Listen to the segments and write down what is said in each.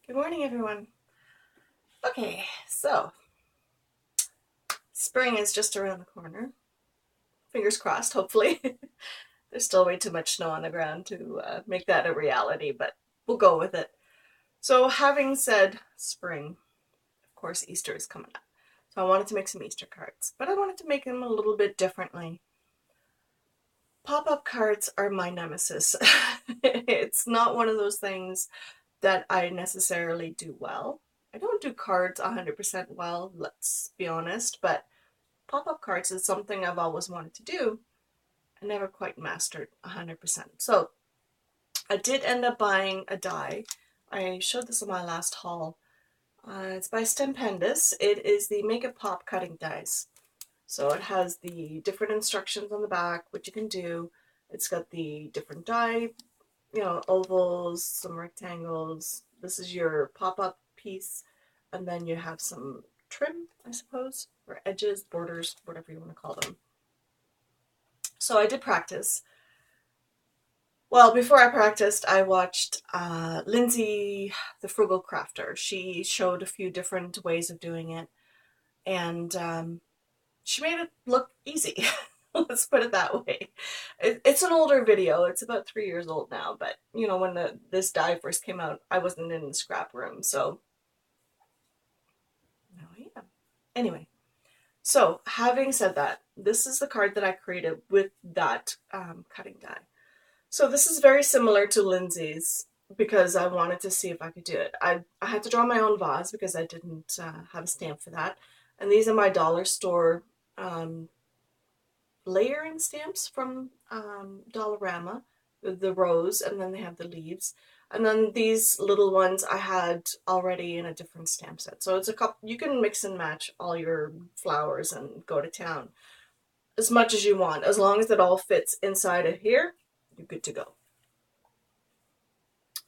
Good morning, everyone. Okay, so spring is just around the corner. Fingers crossed, hopefully. There's still way too much snow on the ground to make that a reality, but we'll go with it. So, having said spring, of course, Easter is coming up. So, I wanted to make some Easter cards, but I wanted to make them a little bit differently. Pop up cards are my nemesis. It's not one of those things that I necessarily do well. I don't do cards 100% well, let's be honest, but pop-up cards is something I've always wanted to do. I never quite mastered 100%. So I did end up buying a die. I showed this in my last haul. It's by Stempendous. It is the Make It Pop cutting dies. So it has the different instructions on the back, what you can do. It's got the different die, ovals, some rectangles. This is your pop-up piece. And then you have some trim, I suppose, or edges, borders, whatever you want to call them. So I did practice. Well, before I practiced, I watched Lindsay, the Frugal Crafter. She showed a few different ways of doing it, and she made it look easy. Let's put it that way. It's an older video. It's about 3 years old now, but when this die first came out, I wasn't in the scrap room, so now I am. Anyway, so having said that, this is the card that I created with that cutting die. So this is very similar to Lindsay's because I wanted to see if I could do it. I had to draw my own vase because I didn't have a stamp for that. And these are my dollar store layering stamps from Dollarama, the rose, and then they have the leaves. And then these little ones I had already in a different stamp set. So it's a couple, you can mix and match all your flowers and go to town as much as you want. As long as it all fits inside of here, you're good to go.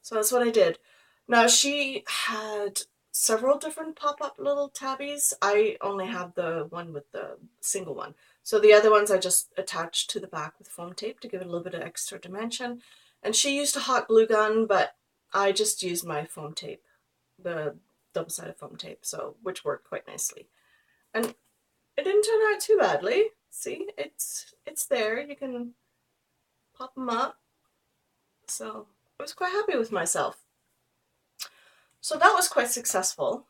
So that's what I did. Now she had several different pop-up little tabbies. I only have the one with the single one. So the other ones I just attached to the back with foam tape to give it a little bit of extra dimension. And she used a hot glue gun, but I just used my foam tape, the double-sided foam tape, so which worked quite nicely. And it didn't turn out too badly. See, it's there. You can pop them up. So I was quite happy with myself. So that was quite successful,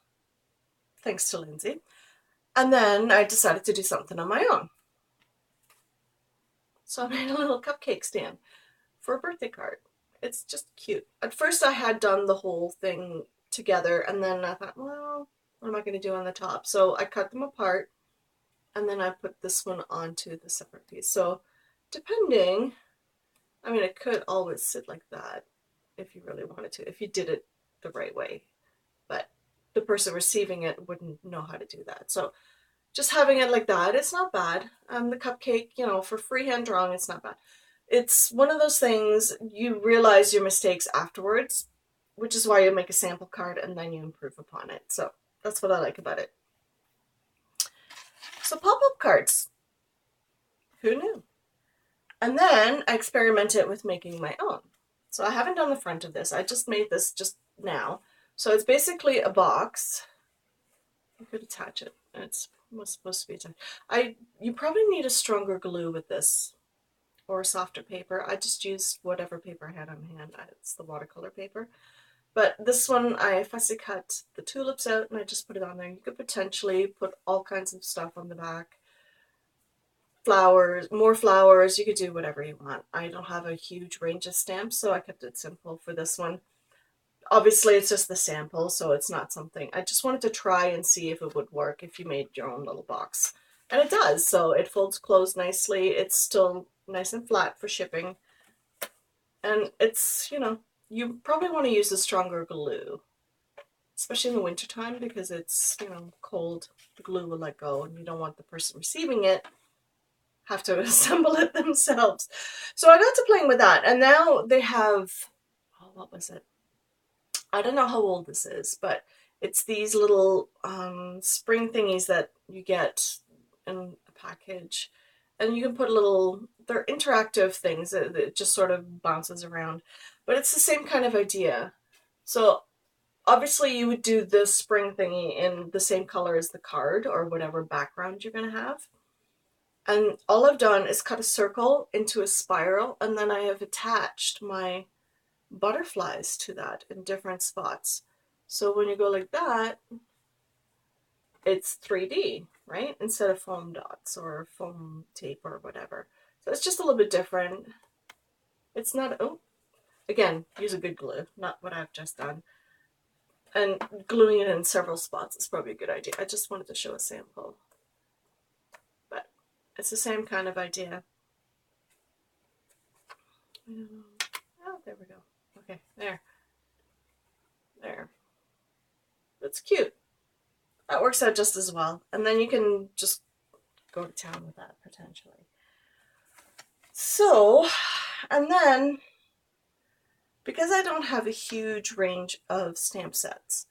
thanks to Lindsay. And then I decided to do something on my own. So I made a little cupcake stand for a birthday card. It's just cute. At first I had done the whole thing together, and then I thought, well, what am I going to do on the top? So I cut them apart, and then I put this one onto the separate piece. So depending, I mean, it could always sit like that if you really wanted to, if you did it the right way. But the person receiving it wouldn't know how to do that. So just having it like that, it's not bad. The cupcake, for freehand drawing, it's not bad. It's one of those things you realize your mistakes afterwards, which is why you make a sample card and then you improve upon it. So that's what I like about it. So pop-up cards, who knew? And then I experimented with making my own. So I haven't done the front of this. I just made this just now. So it's basically a box. You could attach it. It's supposed to be attached. You probably need a stronger glue with this or a softer paper. I just used whatever paper I had on hand. It's the watercolor paper. But this one, I fussy cut the tulips out and I just put it on there. You could potentially put all kinds of stuff on the back. Flowers, more flowers, you could do whatever you want. I don't have a huge range of stamps, so I kept it simple for this one. Obviously, it's just the sample, so it's not something. I just wanted to try and see if it would work if you made your own little box. And it does, so it folds closed nicely. It's still nice and flat for shipping. And it's, you probably want to use a stronger glue, especially in the wintertime because it's, cold. The glue will let go and you don't want the person receiving it have to assemble it themselves. So I got to playing with that. And now they have, oh, what was it? I don't know how old this is, but it's these little spring thingies that you get in a package. And you can put they're interactive things that just sort of bounces around. But it's the same kind of idea. So obviously you would do the spring thingy in the same color as the card or whatever background you're going to have. And all I've done is cut a circle into a spiral, and then I have attached my butterflies to that in different spots. So when you go like that, it's 3D, right? Instead of foam dots or foam tape or whatever. So it's just a little bit different. It's not, oh, again, use a good glue, not what I've just done. And gluing it in several spots is probably a good idea. I just wanted to show a sample. But it's the same kind of idea. Oh, there we go. Okay, there. There. That's cute. That works out just as well. And then you can just go to town with that, potentially. So, and then, because I don't have a huge range of stamp sets,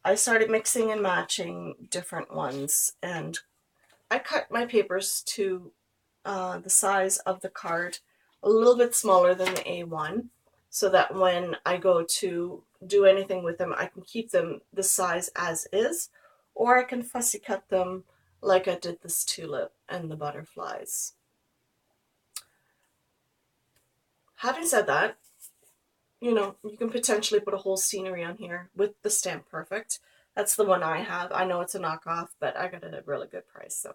I started mixing and matching different ones, and I cut my papers to the size of the card, a little bit smaller than the A1, so that when I go to do anything with them, I can keep them the size as is, or I can fussy cut them like I did this tulip and the butterflies. Having said that, you know, you can potentially put a whole scenery on here with the Stamp Perfect. That's the one I have. I know it's a knockoff, but I got it at a really good price, so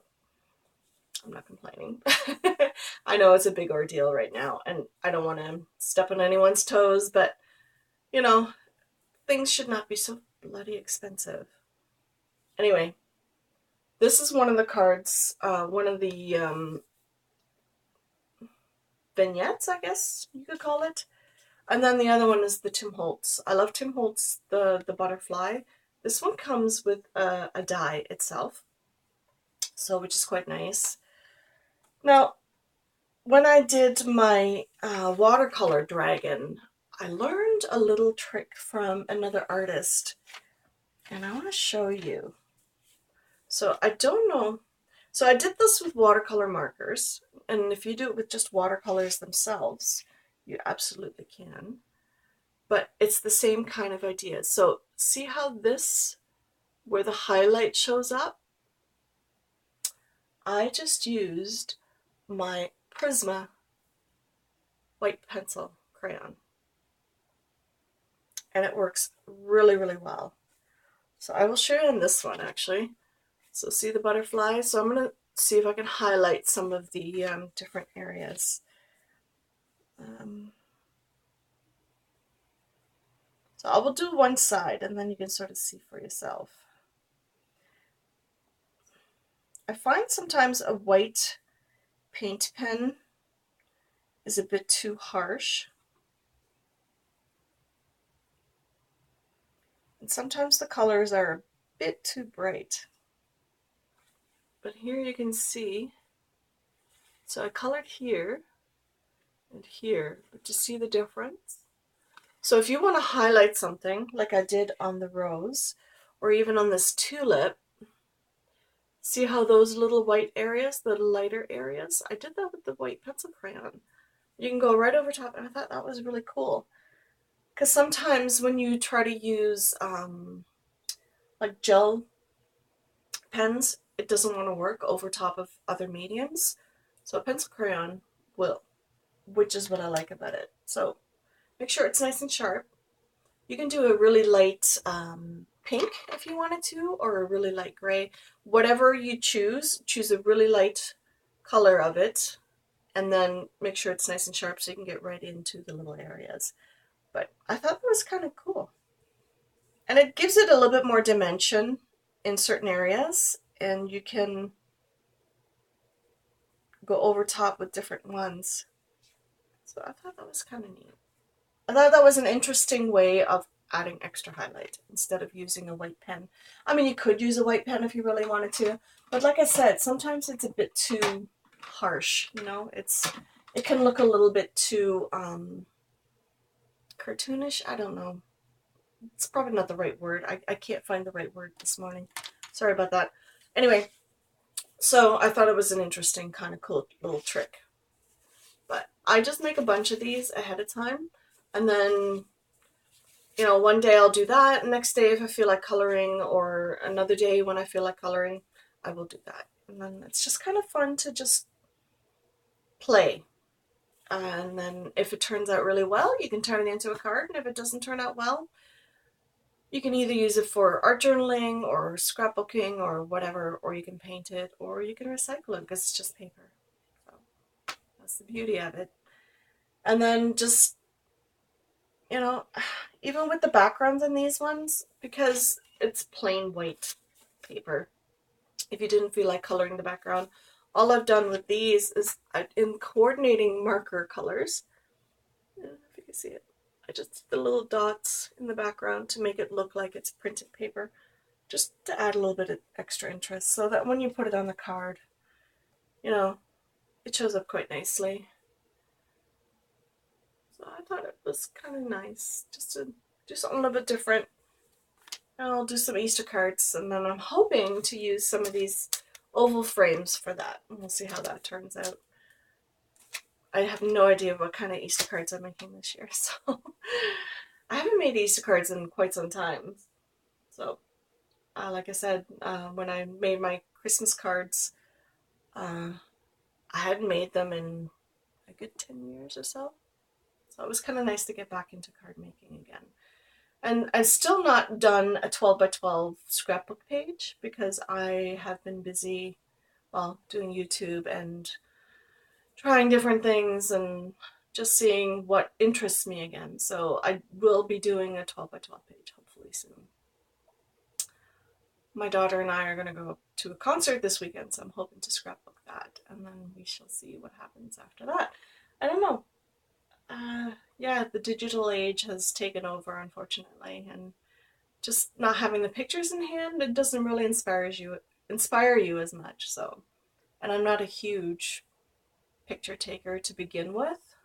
I'm not complaining. I know it's a big ordeal right now, and I don't want to step on anyone's toes, but, you know, things should not be so bloody expensive. Anyway, this is one of the cards, one of the vignettes, I guess you could call it. And then the other one is the Tim Holtz. I love Tim Holtz, the butterfly. This one comes with a die itself, so which is quite nice. Now, when I did my watercolor dragon, I learned a little trick from another artist, and I want to show you. So I don't know. So I did this with watercolor markers, and if you do it with just watercolors themselves, you absolutely can. But it's the same kind of idea. So see how this, where the highlight shows up? I just used my Prisma white pencil crayon. And it works really, really well. So I will show you in this one, actually. So see the butterfly? So I'm going to see if I can highlight some of the different areas. So I will do one side, and then you can sort of see for yourself. I find sometimes a white paint pen is a bit too harsh. And sometimes the colors are a bit too bright. But here you can see, so I colored here and here, but you see the difference? So if you want to highlight something, like I did on the rose, or even on this tulip, see how those little white areas, the lighter areas, I did that with the white pencil crayon. You can go right over top, and I thought that was really cool. Because sometimes when you try to use like gel pens, it doesn't want to work over top of other mediums. So a pencil crayon will, which is what I like about it. So make sure it's nice and sharp. You can do a really light pink if you wanted to, or a really light gray. Whatever you choose a really light color of it, and then make sure it's nice and sharp so you can get right into the little areas. But I thought that was kind of cool. And it gives it a little bit more dimension in certain areas, and you can go over top with different ones. So I thought that was kind of neat. I thought that was an interesting way of adding extra highlight instead of using a white pen. I mean, you could use a white pen if you really wanted to, but like I said, sometimes it's a bit too harsh, you know? It can look a little bit too cartoonish. I don't know. It's probably not the right word. I can't find the right word this morning. Sorry about that. Anyway, so I thought it was an interesting kind of cool little trick. But I just make a bunch of these ahead of time, and then you know, one day I'll do that, next day if I feel like coloring, or another day when I feel like coloring, I will do that. And then it's just kind of fun to just play. And then if it turns out really well, you can turn it into a card, and if it doesn't turn out well, you can either use it for art journaling or scrapbooking or whatever, or you can paint it, or you can recycle it because it's just paper. So that's the beauty of it. And then just, you know, even with the backgrounds in these ones, because it's plain white paper, if you didn't feel like coloring the background, all I've done with these is in coordinating marker colors, I don't know if you can see it, I just the little dots in the background to make it look like it's printed paper, just to add a little bit of extra interest so that when you put it on the card, you know, it shows up quite nicely. So I thought it was kind of nice just to do something a little bit different. And I'll do some Easter cards, and then I'm hoping to use some of these oval frames for that. And we'll see how that turns out. I have no idea what kind of Easter cards I'm making this year, so I haven't made Easter cards in quite some time. So, like I said, when I made my Christmas cards, I hadn't made them in a good 10 years or so. So it was kind of nice to get back into card making again. And I've still not done a 12 by 12 scrapbook page because I have been busy, well, doing YouTube and trying different things and just seeing what interests me again. So I will be doing a 12 by 12 page hopefully soon. My daughter and I are going to go to a concert this weekend, so I'm hoping to scrapbook that, and then we shall see what happens after that. I don't know. Yeah, the digital age has taken over, unfortunately, and just not having the pictures in hand, it doesn't really inspire you as much. So, and I'm not a huge picture taker to begin with,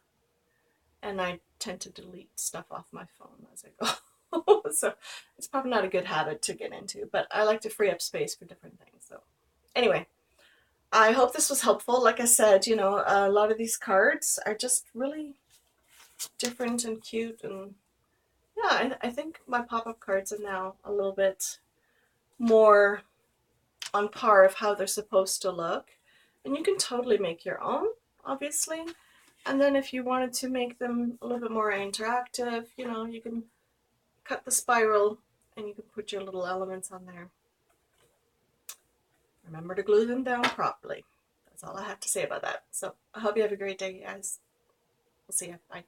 and I tend to delete stuff off my phone as I go. So it's probably not a good habit to get into, but I like to free up space for different things. So anyway, I hope this was helpful. Like I said, you know, a lot of these cards are just really different and cute, and yeah, I think my pop-up cards are now a little bit more on par of how they're supposed to look. And you can totally make your own, obviously. And then if you wanted to make them a little bit more interactive, you know, you can cut the spiral and you can put your little elements on there. Remember to glue them down properly. That's all I have to say about that. So I hope you have a great day, guys. We'll see you. Bye.